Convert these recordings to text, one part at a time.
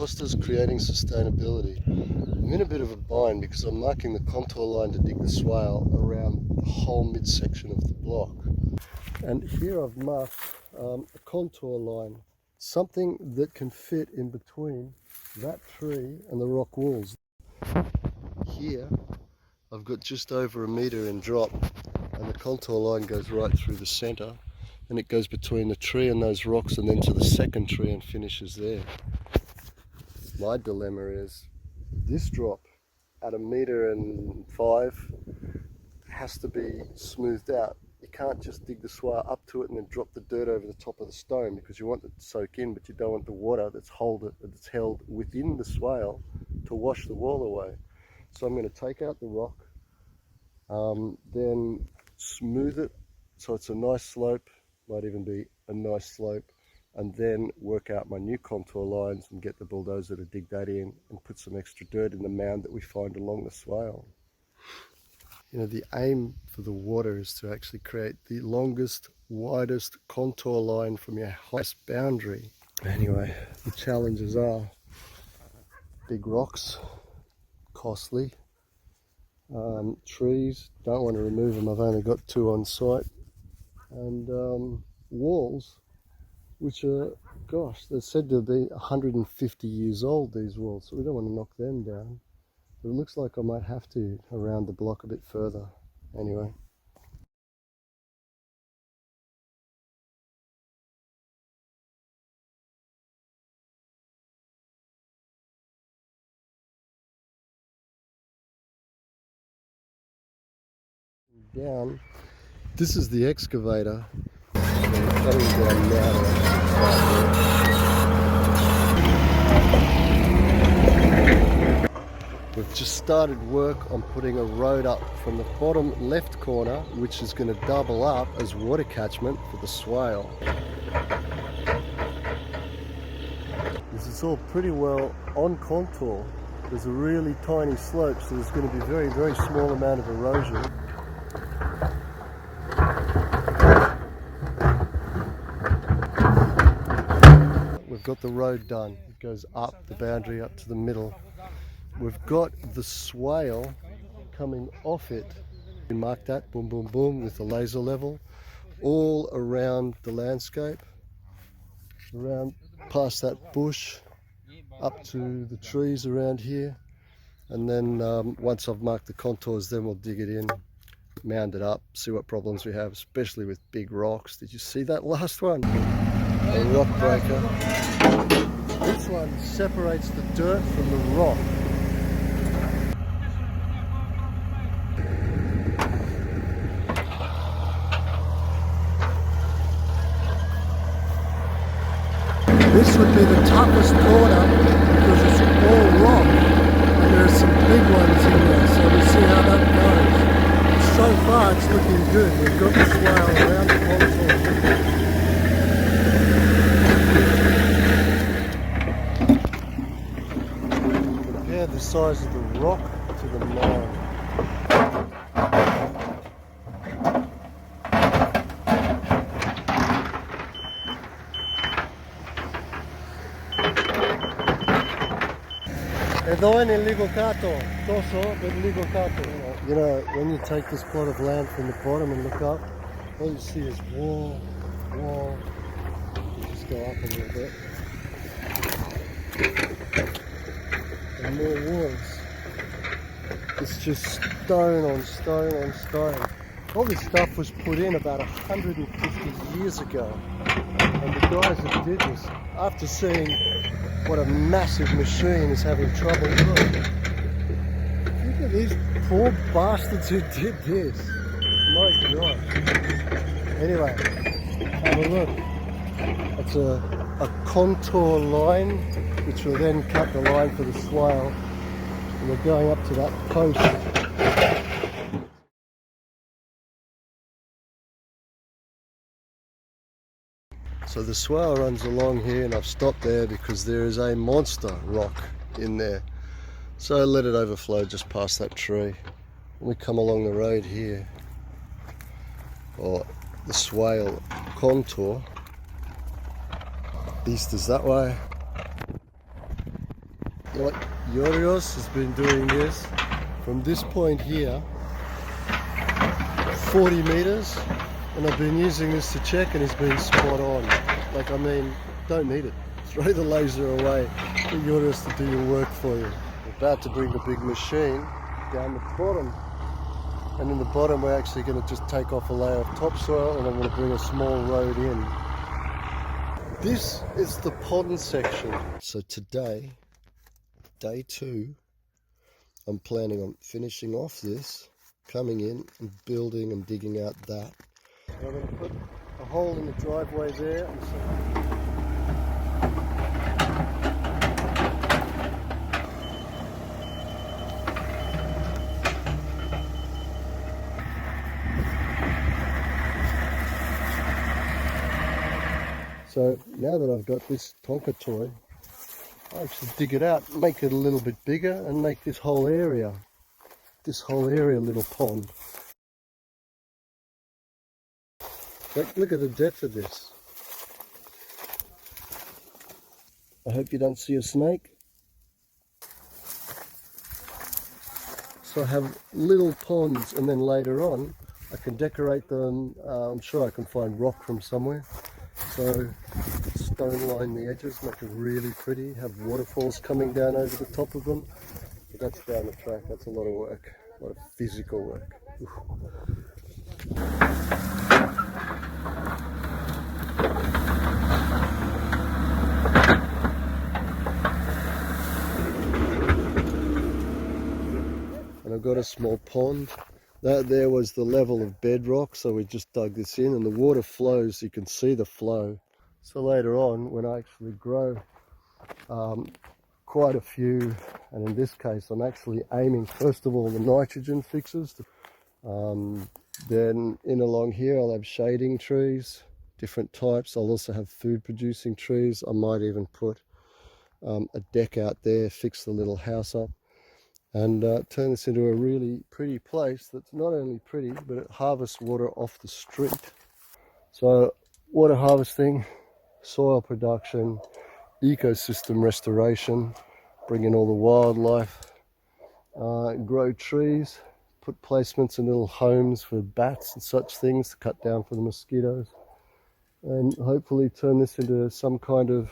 Kostas creating sustainability. I'm in a bit of a bind because I'm marking the contour line to dig the swale around the whole midsection of the block. And here I've marked a contour line, something that can fit in between that tree and the rock walls. Here I've got just over 1 metre in drop, and the contour line goes right through the centre, and it goes between the tree and those rocks and then to the second tree and finishes there. My dilemma is this drop at 1.5 metres has to be smoothed out. You can't just dig the swale up to it and then drop the dirt over the top of the stone, because you want it to soak in, but you don't want the water that's held within the swale to wash the wall away. So I'm going to take out the rock, then smooth it so it's a nice slope, might even be a nice slope, and then work out my new contour lines and get the bulldozer to dig that in and put some extra dirt in the mound that we find along the swale. You know, the aim for the water is to actually create the longest, widest contour line from your highest boundary. Anyway, the challenges are big rocks, costly, trees, don't want to remove them, I've only got 2 on site, and walls, which are, gosh, they're said to be 150 years old, these walls, so we don't want to knock them down. But it looks like I might have to around the block a bit further. Anyway. Down. This is the excavator. Cutting down now. We've just started work on putting a road up from the bottom left corner, which is going to double up as water catchment for the swale. This is all pretty well on contour. There's a really tiny slope, so there's going to be very, very small amount of erosion. We've got the road done. It goes up the boundary up to the middle. We've got the swale coming off it. We mark that, boom, boom, boom, with the laser level, all around the landscape, around past that bush, up to the trees around here. And then once I've marked the contours, then we'll dig it in, mound it up, see what problems we have, especially with big rocks. Did you see that last one? A rock breaker. This one separates the dirt from the rock. This would be the toughest corner because it's all rock, and there are some big ones in there, so we'll see how that goes. So far it's looking good. We've got the swale around the contour. Compare the size of the rock to the mound. You know, when you take this plot of land from the bottom and look up, all you see is wall, wall. You just go up a little bit. And more walls. It's just stone on stone on stone. All this stuff was put in about 150 years ago. And the guys that did this, after seeing what a massive machine is having trouble doing, look at these poor bastards who did this. My God. Anyway, have a look. It's a contour line, which will then cut the line for the swale. And we're going up to that post. So the swale runs along here, and I've stopped there because there is a monster rock in there. So I let it overflow just past that tree. And we come along the road here, or the swale contour. East is that way, Like Yorios has been doing this from this point here, 40 meters, and I've been using this to check, and he's been spot on. Like, I mean, don't need it. Throw the laser away. Get Yorios to do your work for you. We're about to bring the big machine down the bottom, and in the bottom we're actually going to just take off a layer of topsoil, and I'm going to bring a small road in. This is the pond section. So today, day 2, I'm planning on finishing off this, coming in and building and digging out that. And I'm going to put a hole in the driveway there. So now that I've got this Tonka toy, I actually dig it out, make it a little bit bigger, and make this whole area a little pond. Look at the depth of this. I hope you don't see a snake. So I have little ponds, and then later on I can decorate them. I'm sure I can find rock from somewhere. So stone line the edges, make it really pretty, have waterfalls coming down over the top of them. But that's down the track, that's a lot of work, a lot of physical work. And I've got a small pond. That there was the level of bedrock, so we just dug this in, and the water flows, you can see the flow. So later on, when I actually grow quite a few, and in this case I'm actually aiming first of all the nitrogen fixes, then in along here I'll have shading trees, different types. I'll also have food producing trees. I might even put a deck out there, fix the little house up, and turn this into a really pretty place that's not only pretty, but it harvests water off the street. So water harvesting, soil production, ecosystem restoration, bring in all the wildlife, grow trees, put placements in little homes for bats and such things to cut down for the mosquitoes, and hopefully turn this into some kind of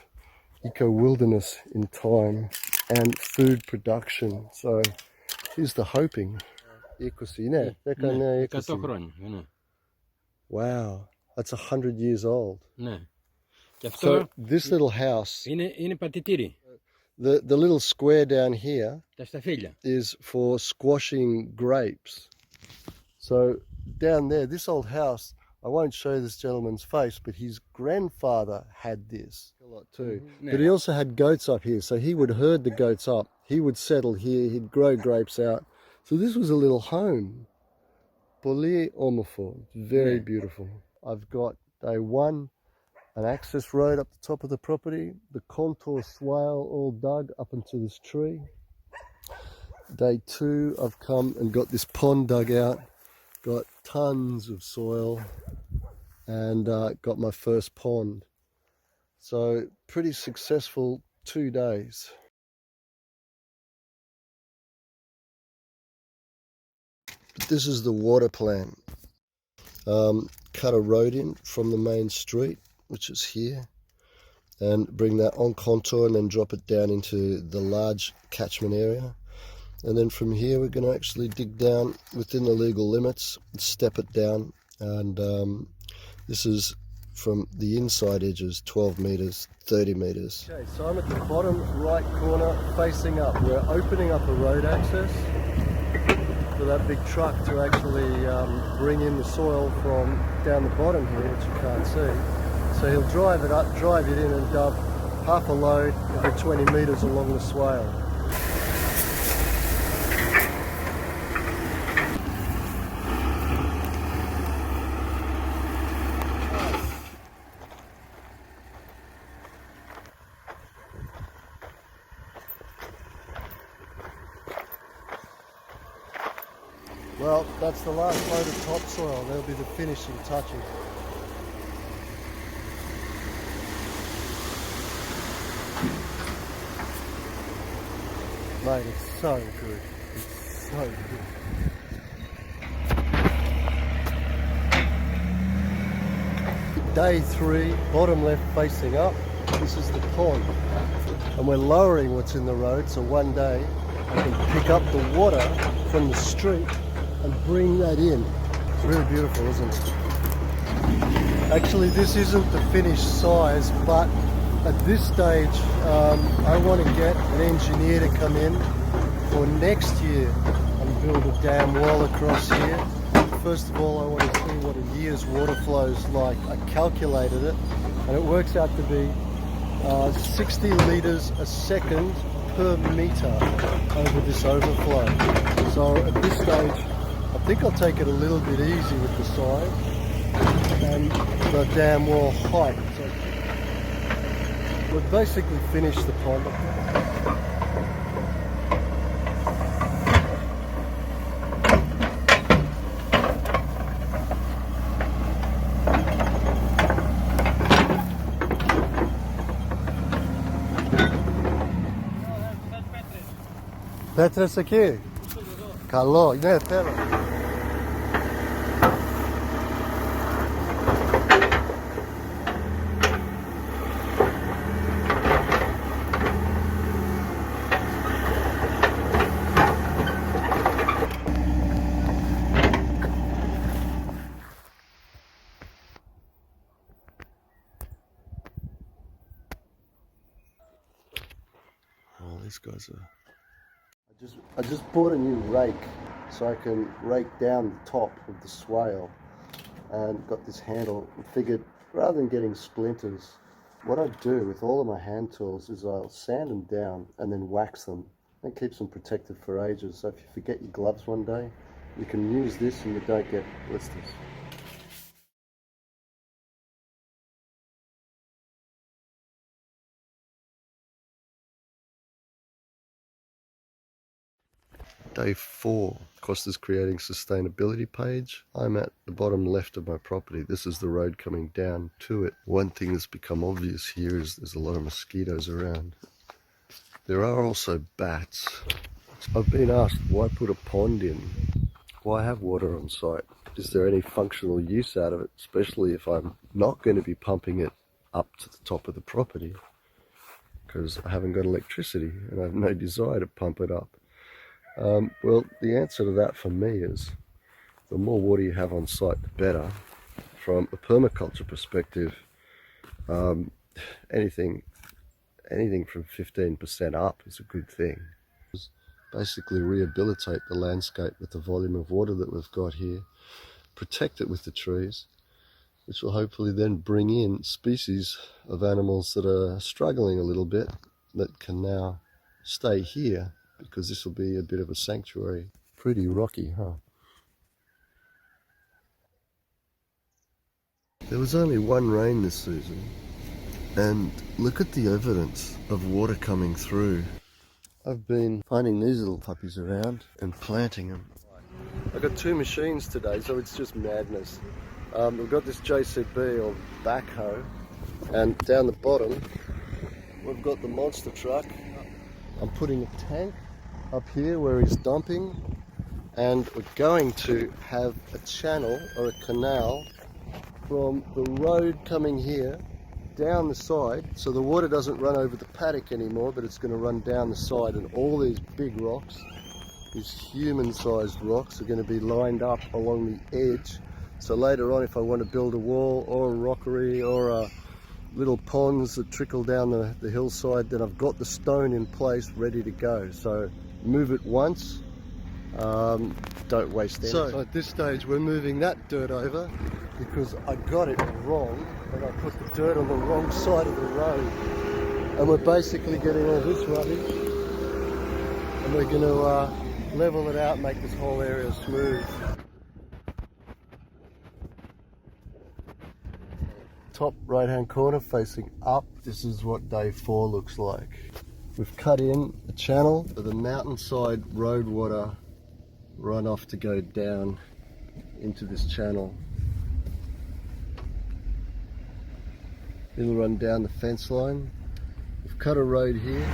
eco-wilderness in time, and food production. So here's the hoping. Wow, that's 100 years old. So this little house, the little square down here is for squashing grapes. So down there, this old house, I won't show this gentleman's face, but his grandfather had this a lot too. But he also had goats up here, so he would herd the goats up. He would settle here, he'd grow grapes out. So this was a little home. Poli Omofo, very beautiful. I've got day 1, an access road up the top of the property, the contour swale all dug up into this tree. Day 2, I've come and got this pond dug out, got tons of soil, and got my first pond. So pretty successful 2 days. This is the water plan. Cut a road in from the main street, which is here, and bring that on contour and then drop it down into the large catchment area. And then from here we're going to actually dig down within the legal limits, step it down, and this is from the inside edges, 12 meters, 30 meters. Okay, so I'm at the bottom right corner facing up. We're opening up a road access for that big truck to actually bring in the soil from down the bottom here, which you can't see. So he'll drive it up, drive it in, and dump half a load every 20 meters along the swale. Well, that's the last load of topsoil. There'll be the finishing touches. Mate, it's so good. It's so good. Day 3, bottom left facing up. This is the pond. And we're lowering what's in the road, so one day I can pick up the water from the street and bring that in. It's really beautiful, isn't it? Actually, this isn't the finished size, but at this stage, I want to get an engineer to come in for next year and build a dam wall across here. First of all, I want to see what a year's water flow is like. I calculated it, and it works out to be 60 litres a second per metre over this overflow. So at this stage, I think I'll take it a little bit easy with the size and the dam wall height. So we've basically finished the pond. Πέτρες εκεί. Καλό, ναι, θέλω. Oh, these guys are... I just bought a new rake so I can rake down the top of the swale, and got this handle and figured rather than getting splinters, what I do with all of my hand tools is I'll sand them down and then wax them. That keeps them protected for ages, so if you forget your gloves one day, you can use this and you don't get blisters. Day 4, Kostas creating sustainability page. I'm at the bottom left of my property. This is the road coming down to it. One thing that's become obvious here is there's a lot of mosquitoes around. There are also bats. I've been asked, why put a pond in? Why have water on site? Is there any functional use out of it, especially if I'm not going to be pumping it up to the top of the property? Because I haven't got electricity and I have no desire to pump it up. Well, the answer to that for me is the more water you have on site, the better. From a permaculture perspective, anything from 15% up is a good thing. Basically rehabilitate the landscape with the volume of water that we've got here, protect it with the trees, which will hopefully then bring in species of animals that are struggling a little bit that can now stay here, because this will be a bit of a sanctuary. Pretty rocky, huh? There was only one rain this season, and look at the evidence of water coming through. I've been finding these little puppies around and planting them. I've got 2 machines today, so it's just madness. We've got this JCB or backhoe, and down the bottom we've got the monster truck. I'm putting a tank up here where he's dumping, and we're going to have a channel or a canal from the road coming here down the side, so the water doesn't run over the paddock anymore, but it's going to run down the side, and all these big rocks, these human-sized rocks, are going to be lined up along the edge. So later on, if I want to build a wall or a rockery or a little ponds that trickle down the hillside, then I've got the stone in place ready to go. So move it once, don't waste any. So at this stage we're moving that dirt over because I got it wrong and I put the dirt on the wrong side of the road, and we're basically getting all this rubbish and we're going to level it out and make this whole area smooth. Top right hand corner facing up, this is what day 4 looks like. We've cut in a channel for the mountainside road water runoff to go down into this channel. It'll run down the fence line. We've cut a road here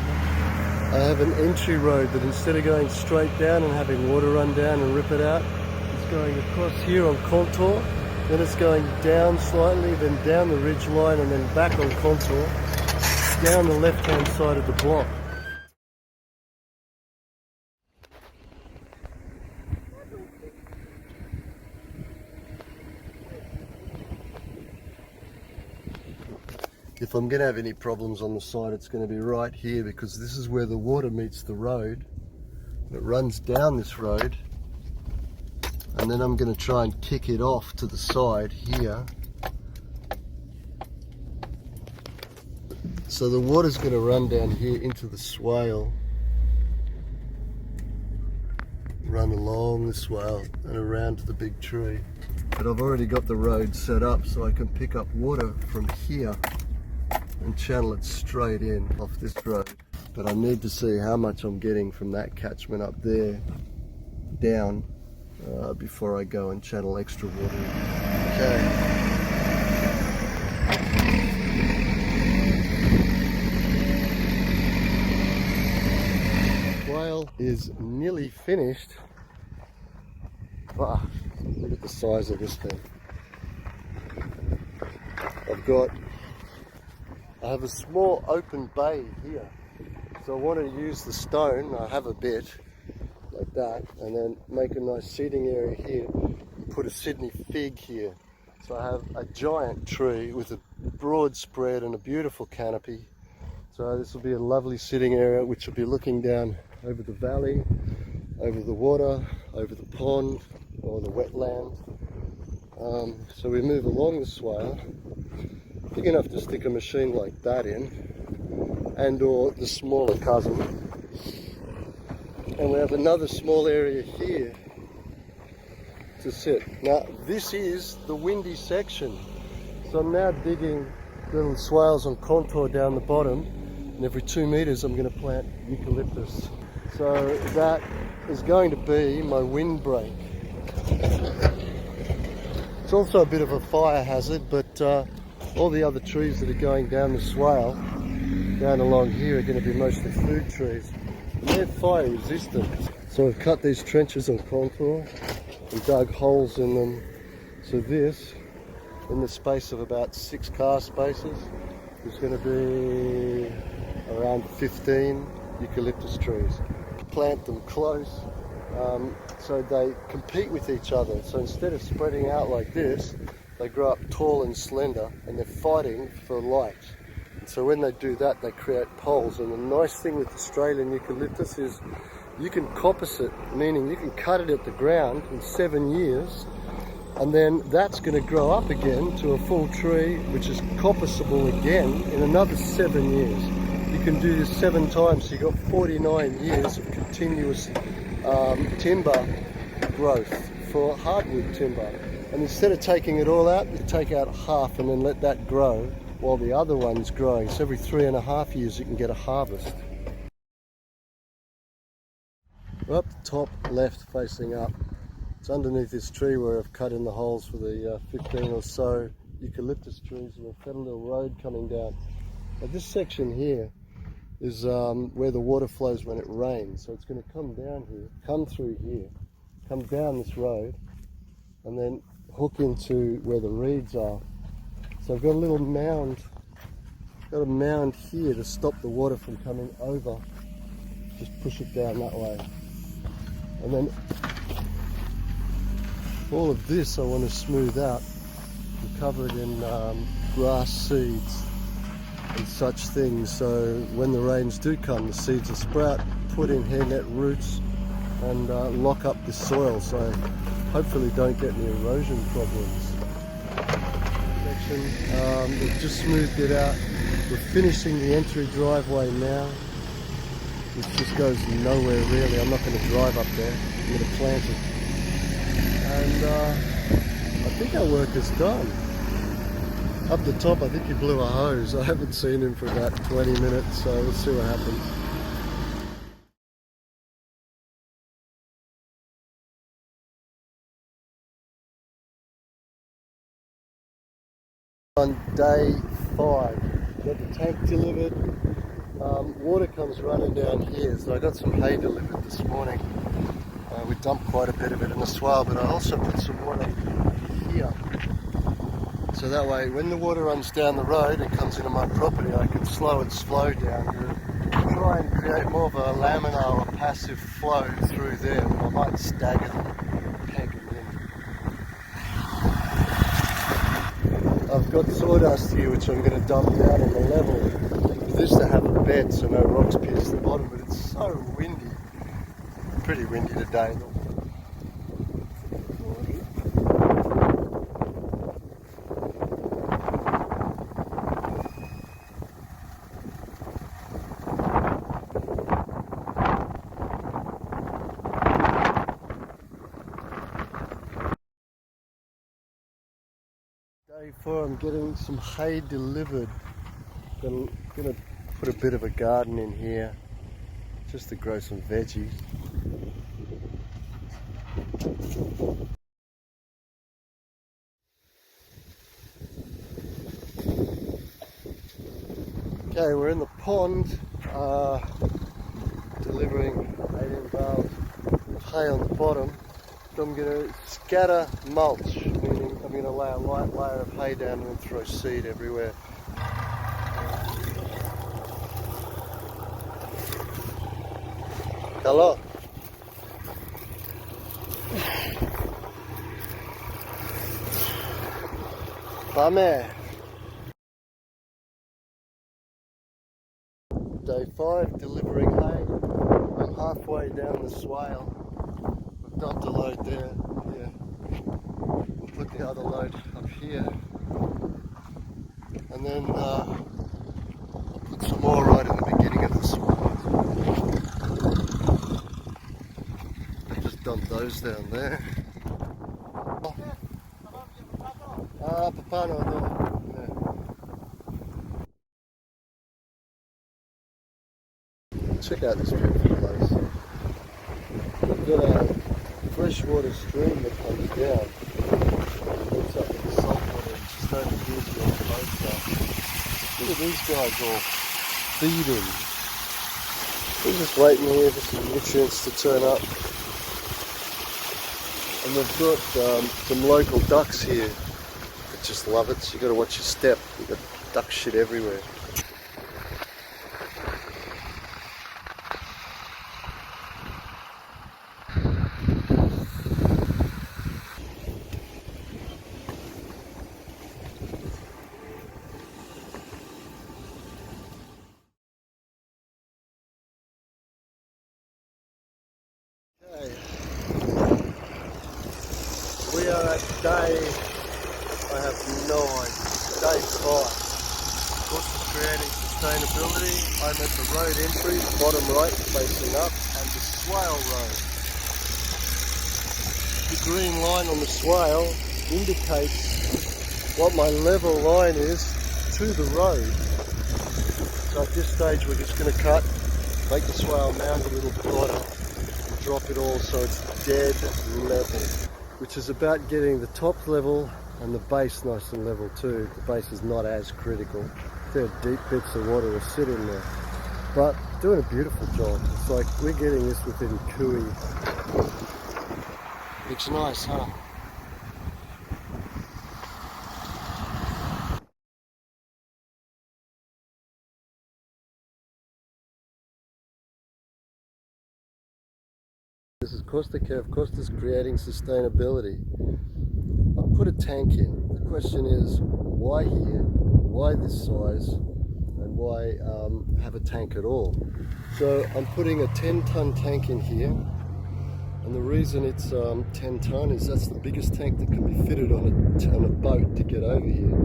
I have an entry road that instead of going straight down and having water run down and rip it out, it's going across here on contour, then it's going down slightly, then down the ridge line, and then back on contour, down the left-hand side of the block. If I'm going to have any problems on the side, it's going to be right here, because this is where the water meets the road. It runs down this road, and then I'm going to try and kick it off to the side here. So the water's going to run down here into the swale, run along the swale and around to the big tree. But I've already got the road set up so I can pick up water from here and channel it straight in off this road. But I need to see how much I'm getting from that catchment up there down before I go and channel extra water. Okay. Swale is nearly finished. Wow, look at the size of this thing. I have a small open bay here, so I want to use the stone. I have a bit like that, and then make a nice seating area here and put a Sydney fig here. So I have a giant tree with a broad spread and a beautiful canopy. So this will be a lovely sitting area which will be looking down over the valley, over the water, over the pond or the wetland. So we move along the swale, big enough to stick a machine like that in, and or the smaller cousin. And we have another small area here to sit. Now this is the windy section. So I'm now digging little swales on contour down the bottom, and every 2 meters I'm going to plant eucalyptus. So that is going to be my windbreak. It's also a bit of a fire hazard, but all the other trees that are going down the swale, down along here, are going to be mostly food trees. And they're fire resistant. So I've cut these trenches on contour and dug holes in them. So this, in the space of about 6 car spaces, is going to be around 15 eucalyptus trees. Plant them close so they compete with each other. So instead of spreading out like this, they grow up tall and slender, and they're fighting for light. And so when they do that, they create poles. And the nice thing with Australian eucalyptus is you can coppice it, meaning you can cut it at the ground in 7 years, and then that's going to grow up again to a full tree, which is coppiceable again in another 7 years. You can do this 7 times, so you've got 49 years of continuous timber growth for hardwood timber. And instead of taking it all out, you take out half and then let that grow while the other one's growing. So every 3.5 years you can get a harvest. Up the top left facing up, it's underneath this tree where I've cut in the holes for the 15 or so eucalyptus trees. We've got a little road coming down. Now this section here is where the water flows when it rains. So it's going to come down here, come through here, come down this road, and then hook into where the reeds are. So I've got a little mound, got a mound here to stop the water from coming over. Just push it down that way. And then all of this I want to smooth out and cover it in grass seeds and such things, so when the rains do come, the seeds will sprout, put in hairnet roots, and lock up the soil, so hopefully don't get any erosion problems. We've just smoothed it out. We're finishing the entry driveway now, which just goes nowhere really. I'm not going to drive up there, I'm going to plant it. And I think our work is done. Up the top, I think he blew a hose. I haven't seen him for about 20 minutes, so we'll see what happens. On day 5, got the tank delivered, water comes running down here, so I got some hay delivered this morning. We dumped quite a bit of it in the swale, but I also put some water here. So that way, when the water runs down the road and comes into my property, I can slow and slow down to try and create more of a laminar or passive flow through there. I might stagger them, peg them in. I've got sawdust here, which I'm going to dump down on the level. This to have a bed so no rocks pierce the bottom, but it's so windy. Pretty windy today. Day 4, I'm getting some hay delivered. I'm going to put a bit of a garden in here just to grow some veggies. Okay, we're in the pond, delivering 18 bales of hay on the bottom. So I'm going to scatter mulch, meaning I'm going to lay a light layer of hay down and then throw seed everywhere. Hello. Fame. Day 5, delivering hay. I'm halfway down the swale. I've dumped a load there. Yeah. We'll put the other load up here. And then I'll put some more right in the beginning of the swale. I just dumped those down there. Papano, no. Check out this beautiful place. We've got a freshwater stream that comes down. It looks up at the saltwater and just over here to the boat stuff. Look at these guys all feeding. They're just waiting here for some nutrients to turn up. And they've got some local ducks here that just love it, so you've got to watch your step. You've got duck shit everywhere. We are at day, I have no idea, day 5. Kostas creating sustainability. I'm at the road entry, bottom right, facing up, and the swale road. The green line on the swale indicates what my level line is to the road. So at this stage we're just going to cut, make the swale mound a little broader, and drop it all so it's dead level. Which is about getting the top level and the base nice and level too. The base is not as critical. There are deep bits of water will sit in there. But doing a beautiful job. It's like we're getting this within Kui. Looks nice, huh? This is Kostas creating sustainability. I put a tank in. The question is, why here? Why this size? And why have a tank at all? So I'm putting a 10-ton tank in here. And the reason it's 10 ton is that's the biggest tank that can be fitted on a boat to get over here.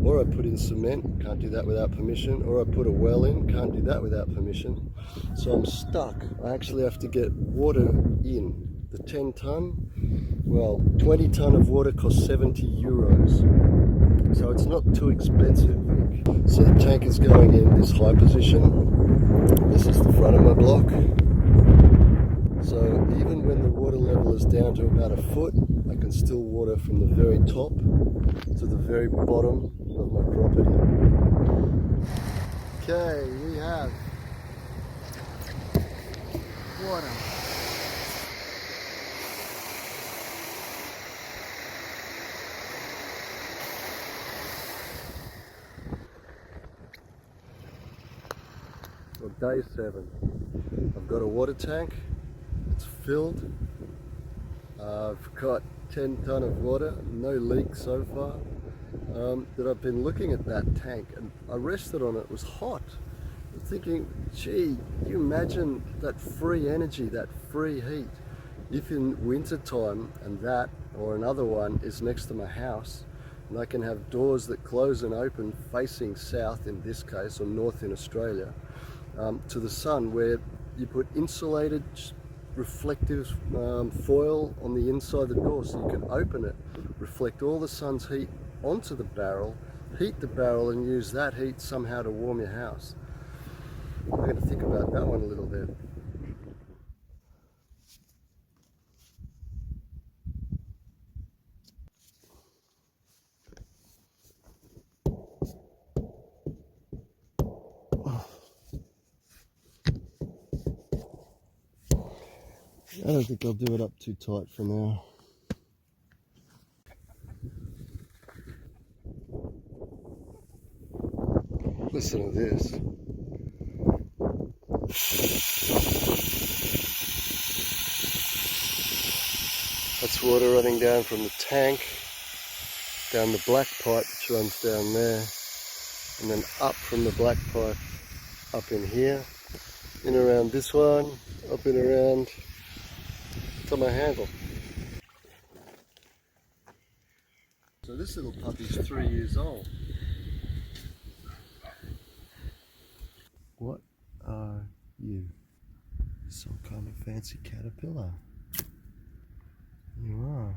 Or I put in cement, can't do that without permission. Or I put a well in, can't do that without permission. So I'm stuck. I actually have to get water in. The 10 ton, well, 20 ton of water costs 70 euros. So it's not too expensive. So the tank is going in this high position. This is the front of my block. So even when the water level is down to about a foot, I can still water from the very top to the very bottom of my property. Okay, we have water. Well, day 7. I've got a water tank. It's filled. I've got 10 tonne of water, no leaks so far. That I've been looking at that tank and I rested on it. It was hot. I'm thinking, gee, can you imagine that free energy, that free heat? If in winter time, and that or another one is next to my house, and I can have doors that close and open facing south in this case, or north in Australia, to the sun, where you put insulated reflective foil on the inside of the door so you can open it, reflect all the sun's heat onto the barrel, heat the barrel and use that heat somehow to warm your house. I'm going to think about that one a little bit. I don't think I'll do it up too tight for now. Listen to this. That's water running down from the tank, down the black pipe which runs down there, and then up from the black pipe, up in here, in around this one, up and around to my handle. So this little puppy's 3 years old. What are you? Some kind of fancy caterpillar. You are.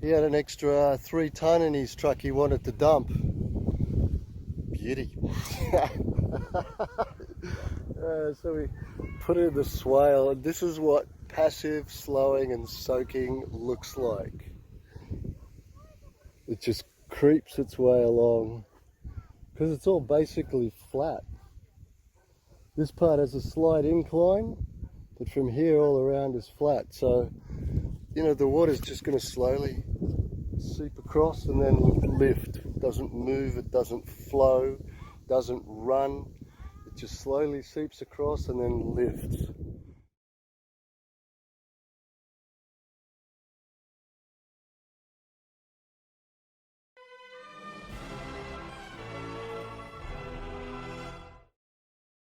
He had an extra 3 tonne in his truck he wanted to dump. Beauty. So we put it in the swale, and this is what passive slowing and soaking looks like. It just creeps its way along because it's all basically flat. This part has a slight incline, but from here all around is flat. So, you know, the water's just going to slowly seep across and then lift. It doesn't move, it doesn't flow, doesn't run. It just slowly seeps across and then lifts.